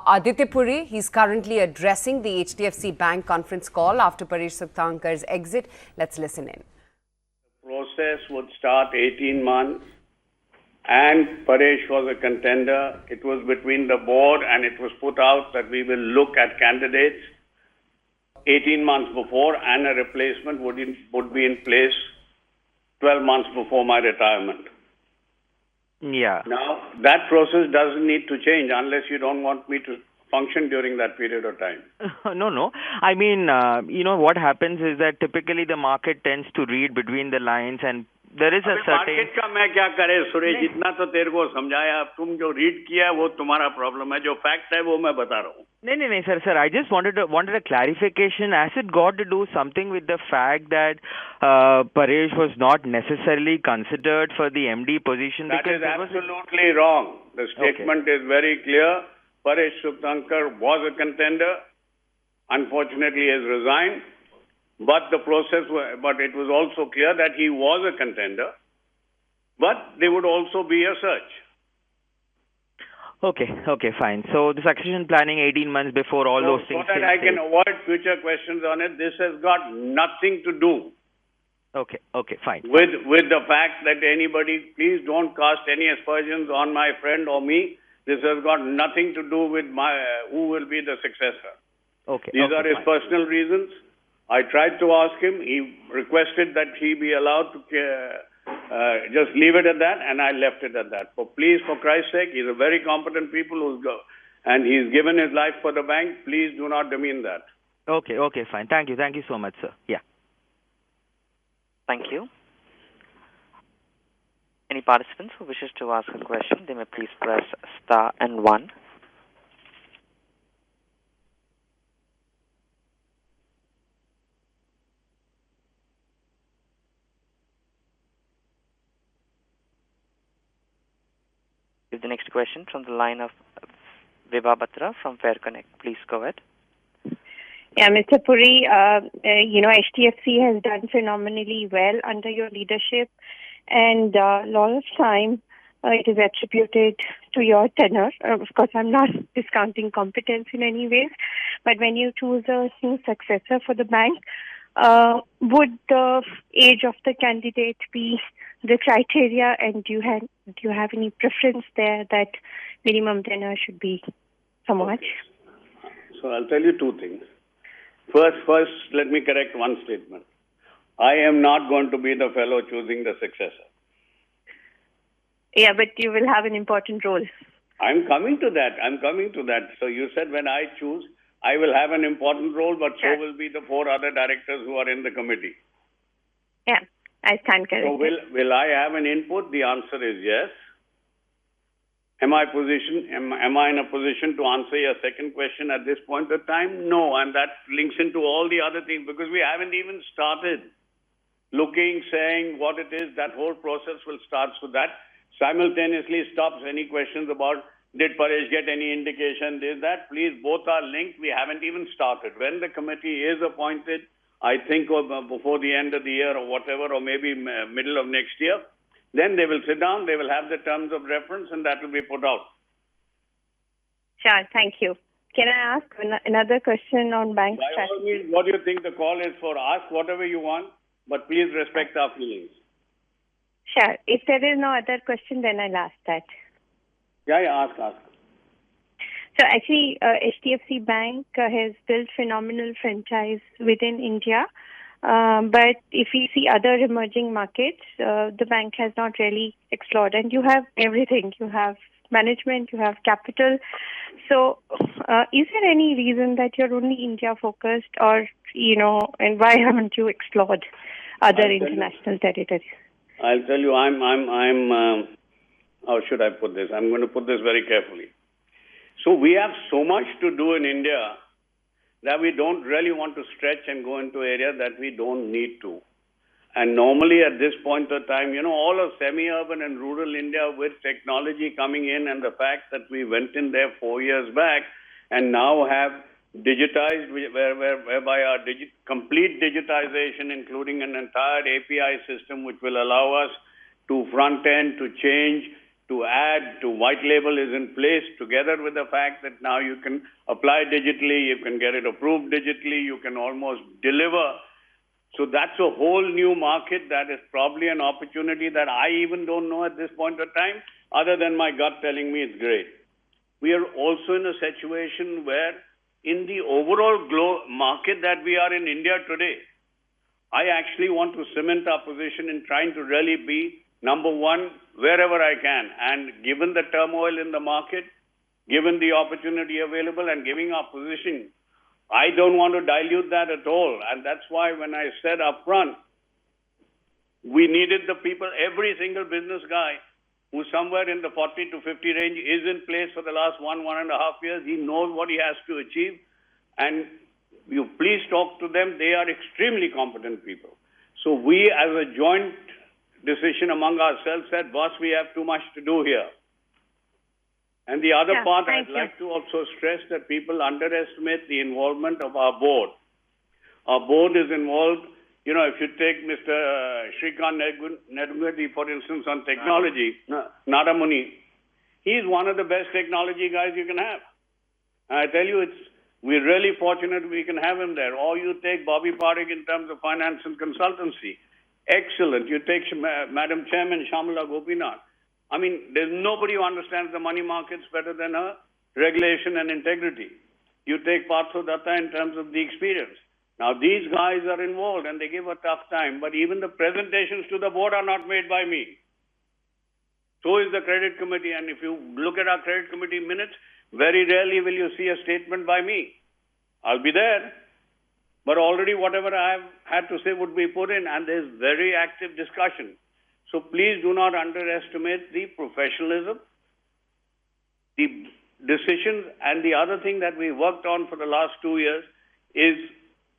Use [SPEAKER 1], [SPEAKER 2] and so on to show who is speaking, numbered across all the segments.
[SPEAKER 1] Aditya Puri. He's currently addressing the HDFC Bank conference call after Paresh Sukthankar's exit. Let's listen in.
[SPEAKER 2] The process would start 18 months and Paresh was a contender. It was between the board and it was put out that we will look at candidates 18 months before and a replacement would be in place 12 months before my retirement.
[SPEAKER 3] Yeah.
[SPEAKER 2] Now, that process doesn't need to change unless you don't want me to function during that period of time.
[SPEAKER 3] No. I mean, what happens is that typically the market tends to read between the lines and there is a certain...
[SPEAKER 2] market का मैं क्या करे सुरेश, जितना तो तेरे को समझाया, तुम जो रीड किया वो तुम्हारा प्रॉब्लम है, जो फैक्ट है वो मैं बता रहा हूँ.
[SPEAKER 3] No, sir. I just wanted a clarification. Has it got to do something with the fact that Paresh was not necessarily considered for the MD position?
[SPEAKER 2] That is absolutely wrong. The statement is very clear. Paresh Sukthankar was a contender. Unfortunately, he has resigned. But it was also clear that he was a contender. But there would also be a search.
[SPEAKER 3] Okay, fine. So the succession planning 18 months before all those things.
[SPEAKER 2] So that I can avoid future questions on it, this has got nothing to do.
[SPEAKER 3] Okay, fine.
[SPEAKER 2] With the fact that anybody, please don't cast any aspersions on my friend or me. This has got nothing to do with who will be the successor. These are his personal reasons. I tried to ask him. He requested that he be allowed to just leave it at that, and I left it at that. Please, for Christ's sake, he's a very competent people and he's given his life for the bank. Please do not demean that.
[SPEAKER 3] Okay, fine. Thank you so much, sir. Yeah.
[SPEAKER 4] Thank you. Any participants who wishes to ask a question, they may please press star and 1. The next question from the line of Vibha Batra from Fair Connect. Please go ahead.
[SPEAKER 5] Yeah, Mr. Puri, HDFC has done phenomenally well under your leadership, and a lot of time it is attributed to your tenure. Of course, I'm not discounting competence in any ways, but when you choose a new successor for the bank, would the age of the candidate be the criteria, and do you have any preference there that minimum tenure should be so much?
[SPEAKER 2] So I'll tell you two things. First, let me correct one statement. I am not going to be the fellow choosing the successor.
[SPEAKER 5] Yeah, but you will have an important role.
[SPEAKER 2] I'm coming to that. So you said when I choose, I will have an important role, but so will be the 4 other directors who are in the committee.
[SPEAKER 5] Yeah, I stand corrected.
[SPEAKER 2] So will I have an input? The answer is yes. Am I in a position to answer your second question at this point of time? No, and that links into all the other things because we haven't even started looking, saying what it is. That whole process will start, so that simultaneously stops any questions about did Paresh get any indication, did that? Please, both are linked. We haven't even started. When the committee is appointed, I think before the end of the year or whatever, or maybe middle of next year, then they will sit down, they will have the terms of reference, and that will be put out.
[SPEAKER 5] Sure, thank you. Can I ask another question on bank strategy?
[SPEAKER 2] By all means, what do you think the call is for? Ask whatever you want, but please respect our feelings.
[SPEAKER 5] Sure. If there is no other question, then I'll ask that.
[SPEAKER 2] Yeah, ask.
[SPEAKER 5] So actually, HDFC Bank has built phenomenal franchise within India. But if we see other emerging markets, the bank has not really explored. And you have everything. You have management, you have capital. So is there any reason that you're only India focused or, and why haven't you explored other international territories?
[SPEAKER 2] I'll tell you, how should I put this? I'm going to put this very carefully. So we have so much to do in India that we don't really want to stretch and go into areas that we don't need to. And normally at this point of time, all of semi-urban and rural India with technology coming in and the fact that we went in there 4 years back and now have digitized, whereby our complete digitization, including an entire API system which will allow us to front end, to change to add to white label is in place, together with the fact that now you can apply digitally, you can get it approved digitally, you can almost deliver. So that's a whole new market that is probably an opportunity that I even don't know at this point of time, other than my gut telling me it's great. We are also in a situation where in the overall market that we are in India today, I actually want to cement our position in trying to really be number one wherever I can. And given the turmoil in the market, given the opportunity available and giving our position, I don't want to dilute that at all. And that's why when I said up front, we needed the people, every single business guy who's somewhere in the 40 to 50 range is in place for the last 1.5 years. He knows what he has to achieve. And you please talk to them. They are extremely competent people. So we, as a joint decision among ourselves, said, boss, we have too much to do here. And the other part, I'd like to also stress that people underestimate the involvement of our board. Our board is involved, you know, if you take Mr. Shrikant Nedungadi, for instance, on technology, Nadamuni, he's one of the best technology guys you can have. And I tell you, we're really fortunate we can have him there. Or you take Bobby Paresh in terms of finance and consultancy. Excellent. You take Madam Chairman Shamala Gopinath. I mean, there's nobody who understands the money markets better than her, regulation and integrity. You take Partho Datta in terms of the experience. Now, these guys are involved and they give a tough time, but even the presentations to the board are not made by me. So is the credit committee, and if you look at our credit committee minutes, very rarely will you see a statement by me. I'll be there, but already whatever I have had to say would be put in, and there's very active discussion. So please do not underestimate the professionalism, the decisions, and the other thing that we worked on for the last 2 years is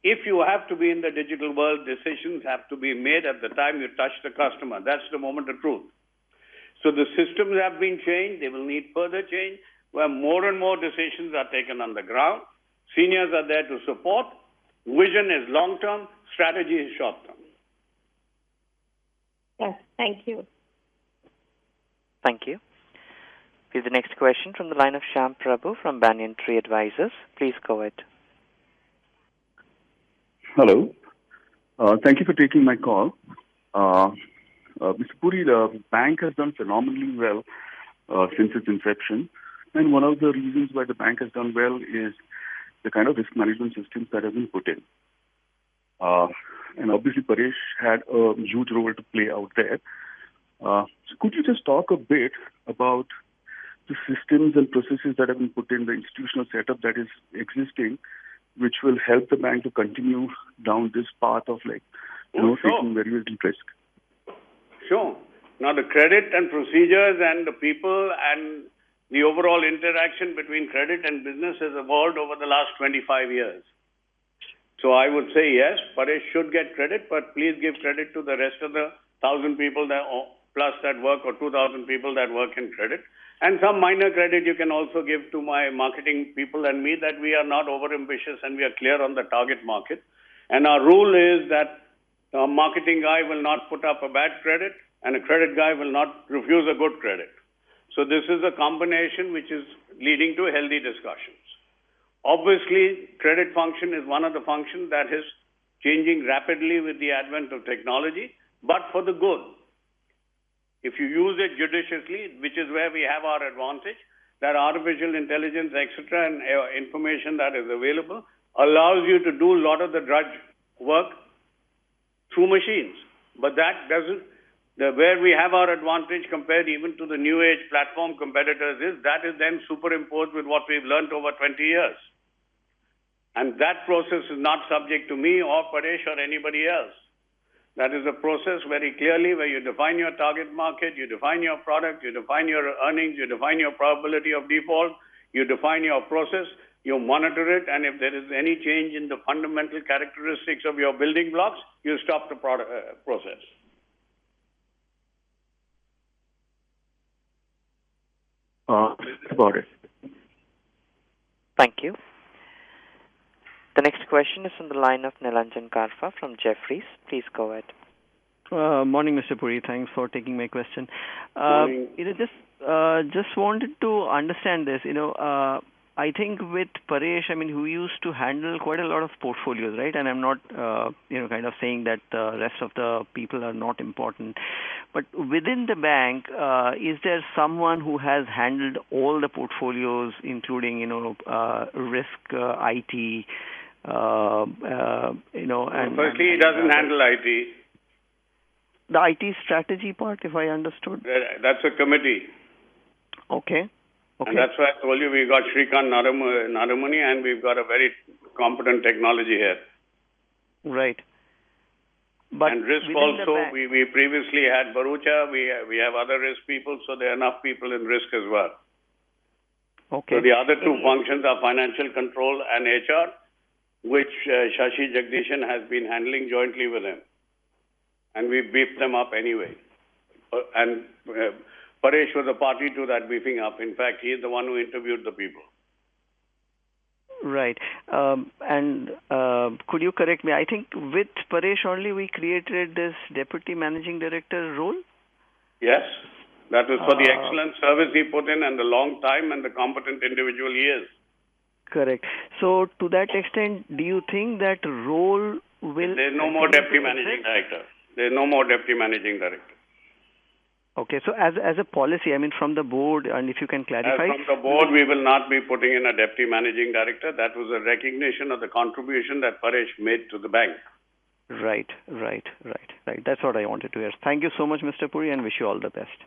[SPEAKER 2] if you have to be in the digital world, decisions have to be made at the time you touch the customer. That's the moment of truth. So the systems have been changed. They will need further change where more and more decisions are taken on the ground. Seniors are there to support. Vision is long-term. Strategy is short-term.
[SPEAKER 5] Yes, thank you.
[SPEAKER 4] Thank you. We have the next question from the line of Shyam Prabhu from Banyan Tree Advisors. Please go ahead.
[SPEAKER 6] Hello. Thank you for taking my call. Mr. Puri, the bank has done phenomenally well since its inception. And one of the reasons why the bank has done well is the kind of risk management systems that have been put in. And obviously, Paresh had a huge role to play out there. So could you just talk a bit about the systems and processes that have been put in, the institutional setup that is existing, which will help the bank to continue down this path of taking very little risk?
[SPEAKER 2] Sure. Now, the credit and procedures and the people and the overall interaction between credit and business has evolved over the last 25 years. So I would say yes, Paresh should get credit, but please give credit to the rest of the 1,000 people plus that work, or 2,000 people that work in credit. And some minor credit you can also give to my marketing people and me, that we are not overambitious and we are clear on the target market. And our rule is that a marketing guy will not put up a bad credit and a credit guy will not refuse a good credit. So this is a combination which is leading to healthy discussions. Obviously, credit function is one of the functions that is changing rapidly with the advent of technology, but for the good. If you use it judiciously, which is where we have our advantage, that artificial intelligence, etc., and information that is available allows you to do a lot of the drudge work through machines. But that doesn't, where we have our advantage compared even to the new age platform competitors is that is then superimposed with what we've learned over 20 years. And that process is not subject to me or Paresh or anybody else. That is a process very clearly where you define your target market, you define your product, you define your earnings, you define your probability of default, you define your process, you monitor it, and if there is any change in the fundamental characteristics of your building blocks, you stop the process.
[SPEAKER 6] That's about it.
[SPEAKER 4] Thank you. The next question is from the line of Nilanjan Karfa from Jefferies. Please go ahead.
[SPEAKER 7] Morning, Mr. Puri. Thanks for taking my question.
[SPEAKER 2] Morning.
[SPEAKER 7] Just just wanted to understand this. I think with Paresh, who used to handle quite a lot of portfolios, right? And I'm not, kind of saying that the rest of the people are not important. But within the bank, is there someone who has handled all the portfolios, including, risk, IT, and...
[SPEAKER 2] Firstly, he doesn't handle IT.
[SPEAKER 7] The IT strategy part, if I understood.
[SPEAKER 2] That's a committee.
[SPEAKER 7] Okay.
[SPEAKER 2] And that's why I told you we got Shrikant Naramuni and we've got a very competent technology here.
[SPEAKER 7] Right. But
[SPEAKER 2] and risk also, we previously had Barucha, we have other risk people, so there are enough people in risk as well.
[SPEAKER 7] Okay.
[SPEAKER 2] So the other two functions are financial control and HR, which Shashi Jagdishan has been handling jointly with him. And we beefed them up anyway. And Paresh was a party to that beefing up. In fact, he is the one who interviewed the people.
[SPEAKER 7] Right. And could you correct me? I think with Paresh only we created this Deputy Managing Director role?
[SPEAKER 2] Yes. That was for the excellent service he put in and the long time and the competent individual he is.
[SPEAKER 7] Correct. So to that extent, do you think that role will...
[SPEAKER 2] There's no more Deputy Managing Director. There's no more Deputy Managing Director.
[SPEAKER 7] Okay, so as a policy, from the board, and if you can clarify...
[SPEAKER 2] From the board, we will not be putting in a Deputy Managing Director. That was a recognition of the contribution that Paresh made to the bank.
[SPEAKER 7] Right. That's what I wanted to hear. Thank you so much, Mr. Puri, and wish you all the best.